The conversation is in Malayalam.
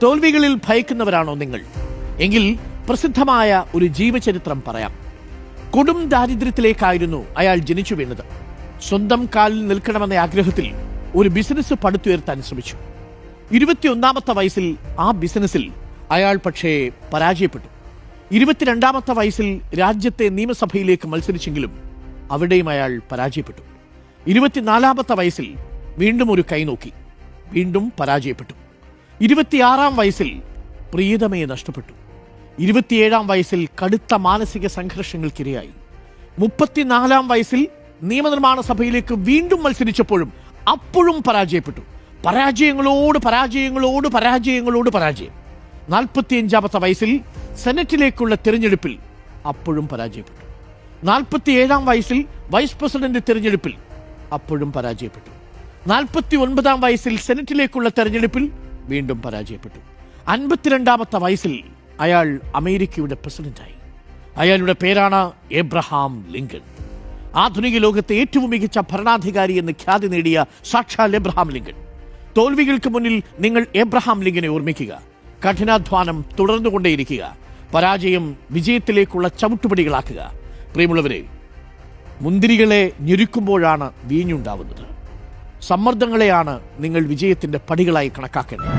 തോൽവികളിൽ ഭയക്കുന്നവരാണോ നിങ്ങൾ? എങ്കിൽ പ്രസിദ്ധമായ ഒരു ജീവചരിത്രം പറയാം. കൊടും ദാരിദ്ര്യത്തിലേക്കായിരുന്നു അയാൾ ജനിച്ചു വീണത്. സ്വന്തം കാലിൽ നിൽക്കണമെന്ന ആഗ്രഹത്തിൽ ഒരു ബിസിനസ് പടുത്തുയർത്താൻ ശ്രമിച്ചു. 21-ാമത്തെ വയസ്സിൽ ആ ബിസിനസ്സിൽ അയാൾ പക്ഷേ പരാജയപ്പെട്ടു. 22-ാമത്തെ വയസ്സിൽ രാജ്യത്തെ നിയമസഭയിലേക്ക് മത്സരിച്ചെങ്കിലും അവിടെയും അയാൾ പരാജയപ്പെട്ടു. 24-ാമത്തെ വയസ്സിൽ വീണ്ടും ഒരു കൈ നോക്കി, വീണ്ടും പരാജയപ്പെട്ടു. 26-ാം വയസ്സിൽ പ്രിയതമയെ നഷ്ടപ്പെട്ടു. 27-ാം വയസ്സിൽ കടുത്ത മാനസിക സംഘർഷങ്ങൾക്കിരയായി. 34-ാം വയസ്സിൽ നിയമനിർമ്മാണ സഭയിലേക്ക് വീണ്ടും മത്സരിച്ചപ്പോഴും അപ്പോഴും പരാജയപ്പെട്ടു. പരാജയങ്ങളോട് പരാജയങ്ങളോട് പരാജയങ്ങളോട് പരാജയം. 45-ാമത്തെ വയസ്സിൽ സെനറ്റിലേക്കുള്ള തിരഞ്ഞെടുപ്പിൽ അപ്പോഴും പരാജയപ്പെട്ടു. 47-ാം വയസ്സിൽ വൈസ് പ്രസിഡന്റ് തിരഞ്ഞെടുപ്പിൽ അപ്പോഴും പരാജയപ്പെട്ടു. 49-ാം വയസ്സിൽ സെനറ്റിലേക്കുള്ള തെരഞ്ഞെടുപ്പിൽ വീണ്ടും പരാജയപ്പെട്ടു. 52-ാമത്തെ വയസ്സിൽ അയാൾ അമേരിക്കയുടെ പ്രസിഡന്റായി. അയാളുടെ പേരാണ് എബ്രഹാം ലിങ്കൺ. ആധുനിക ലോകത്തെ ഏറ്റവും മികച്ച ഭരണാധികാരി എന്ന് ഖ്യാതി നേടിയ സാക്ഷാൽ എബ്രഹാം ലിങ്കൺ. തോൽവികൾക്ക് മുന്നിൽ നിങ്ങൾ എബ്രഹാം ലിങ്കനെ ഓർമ്മിക്കുക. കഠിനാധ്വാനം തുടർന്നുകൊണ്ടേയിരിക്കുക. പരാജയം വിജയത്തിലേക്കുള്ള ചവിട്ടുപടികളാക്കുക. പ്രിയമുള്ളവരെ, മുന്തിരികളെ ഞെരുക്കുമ്പോഴാണ് വീഞ്ഞുണ്ടാവുന്നത്. സമ്മർദ്ദങ്ങളെയാണ് നിങ്ങൾ വിജയത്തിന്റെ പടികളായി കണക്കാക്കേണ്ടത്.